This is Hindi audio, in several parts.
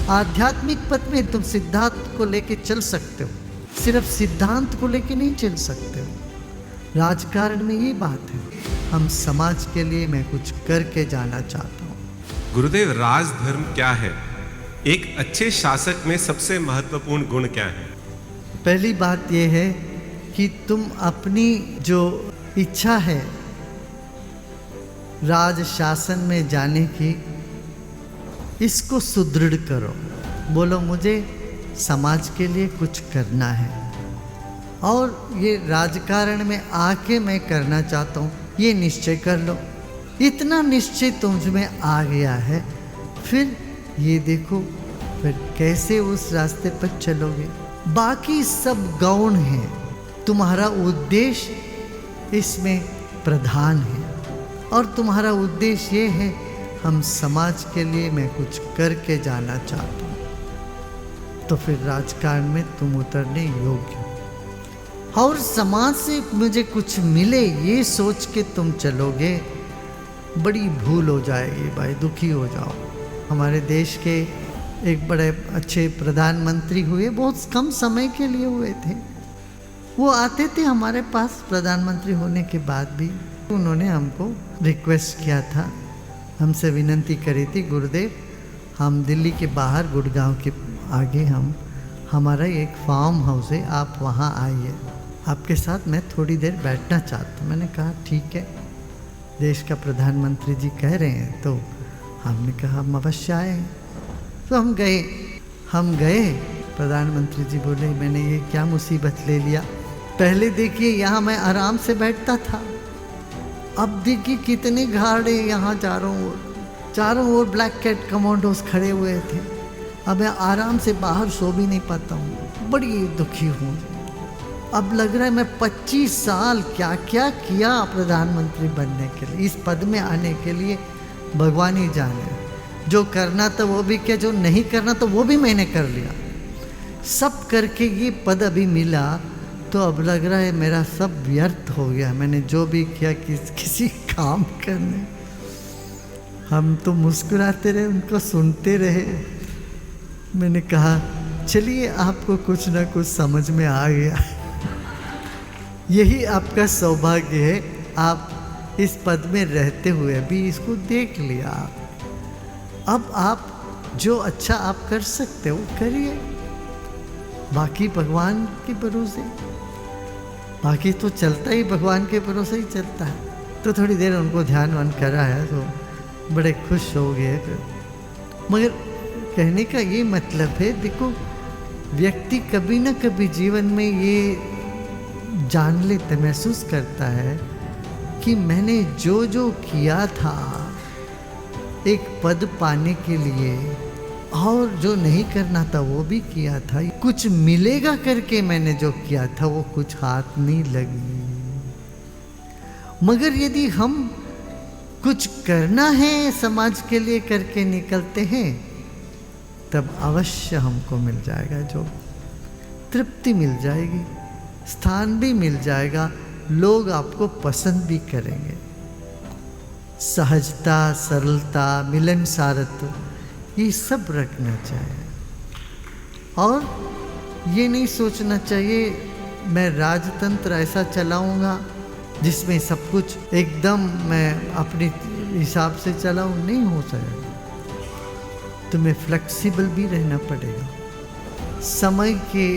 आध्यात्मिक पथ में तुम सिद्धांत को लेके चल सकते हो, सिर्फ सिद्धांत को लेके नहीं चल सकते हो। राजकारण में ये बात है, हम समाज के लिए मैं कुछ करके जाना चाहता हूँ। गुरुदेव, राजधर्म क्या है? एक अच्छे शासक में सबसे महत्वपूर्ण गुण क्या है? पहली बात यह है कि तुम अपनी जो इच्छा है राज शासन में जाने की, इसको सुदृढ़ करो। बोलो मुझे समाज के लिए कुछ करना है और ये राजकारण में आके मैं करना चाहता हूँ, ये निश्चय कर लो। इतना निश्चय तुम में आ गया है, फिर ये देखो फिर कैसे उस रास्ते पर चलोगे। बाकी सब गौण है, तुम्हारा उद्देश्य इसमें प्रधान है और तुम्हारा उद्देश्य ये है हम समाज के लिए मैं कुछ करके जाना चाहता हूँ, तो फिर राजकारण में तुम उतरने योग्य हो। और समाज से मुझे कुछ मिले ये सोच के तुम चलोगे, बड़ी भूल हो जाएगी भाई, दुखी हो जाओ। हमारे देश के एक बड़े अच्छे प्रधानमंत्री हुए, बहुत कम समय के लिए हुए थे। वो आते थे हमारे पास प्रधानमंत्री होने के बाद भी। उन्होंने हमको रिक्वेस्ट किया था, हमसे विनती करी थी, गुरुदेव हम दिल्ली के बाहर गुड़गांव के आगे हमारा एक फार्म हाउस है, आप वहाँ आइए, आपके साथ मैं थोड़ी देर बैठना चाहता हूँ। मैंने कहा ठीक है, देश का प्रधानमंत्री जी कह रहे हैं तो हमने कहा हम अवश्य आए। तो हम गए। प्रधानमंत्री जी बोले मैंने ये क्या मुसीबत ले लिया, पहले देखिए यहाँ मैं आराम से बैठता था, अब देखिए कितने गार्ड यहाँ चारों ओर ब्लैक कैट कमांडोज खड़े हुए थे, अब मैं आराम से बाहर सो भी नहीं पाता हूँ, बड़ी दुखी हूँ। अब लग रहा है मैं 25 साल क्या क्या किया प्रधानमंत्री बनने के लिए, इस पद में आने के लिए भगवान ही जाने। जो करना था वो भी किया, जो नहीं करना था वो भी मैंने कर लिया। सब करके ये पद अभी मिला तो अब लग रहा है मेरा सब व्यर्थ हो गया, मैंने जो भी किया किसी काम करने। हम तो मुस्कुराते रहे, उनको सुनते रहे। मैंने कहा चलिए आपको कुछ ना कुछ समझ में आ गया, यही आपका सौभाग्य है, आप इस पद में रहते हुए भी इसको देख लिया। अब आप जो अच्छा आप कर सकते हो करिए, बाकी भगवान के भरोसे, बाकी तो चलता ही भगवान के भरोसे ही चलता है। तो थोड़ी देर उनको ध्यान वान करा है तो बड़े खुश हो गए। मगर कहने का ये मतलब है, देखो व्यक्ति कभी ना कभी जीवन में ये जान लेता, महसूस करता है कि मैंने जो जो किया था एक पद पाने के लिए और जो नहीं करना था वो भी किया था, कुछ मिलेगा करके मैंने जो किया था वो कुछ हाथ नहीं लगी। मगर यदि हम कुछ करना है समाज के लिए करके निकलते हैं तब अवश्य हमको मिल जाएगा, जो तृप्ति मिल जाएगी, स्थान भी मिल जाएगा, लोग आपको पसंद भी करेंगे। सहजता, सरलता, मिलनसारत्व ये सब रखना चाहिए और ये नहीं सोचना चाहिए मैं राजतंत्र ऐसा चलाऊंगा जिसमें सब कुछ एकदम मैं अपने हिसाब से चलाऊं, नहीं हो सकेगा। तुम्हें फ्लेक्सिबल भी रहना पड़ेगा, समय के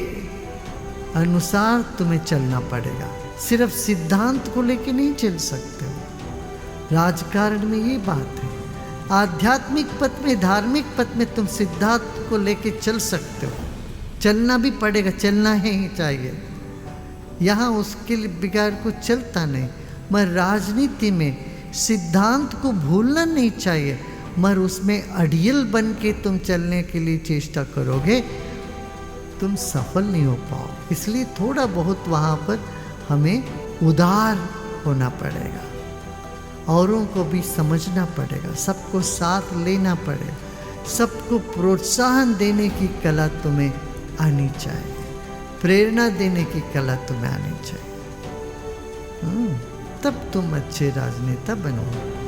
अनुसार तुम्हें चलना पड़ेगा, सिर्फ सिद्धांत को लेके नहीं चल सकते हो। राजकारण में ये बात है, आध्यात्मिक पथ में, धार्मिक पथ में तुम सिद्धांत को लेके चल सकते हो, चलना भी पड़ेगा, चलना ही चाहिए, यहाँ उसके लिए बिगाड़ को चलता नहीं। मगर राजनीति में सिद्धांत को भूलना नहीं चाहिए, मगर उसमें अड़ियल बन के तुम चलने के लिए चेष्टा करोगे तुम सफल नहीं हो पाओ। इसलिए थोड़ा बहुत वहाँ पर हमें उदार होना पड़ेगा, औरों को भी समझना पड़ेगा, सबको साथ लेना पड़ेगा, सबको प्रोत्साहन देने की कला तुम्हें आनी चाहिए, प्रेरणा देने की कला तुम्हें आनी चाहिए, तब तुम अच्छे राजनेता बनोगे।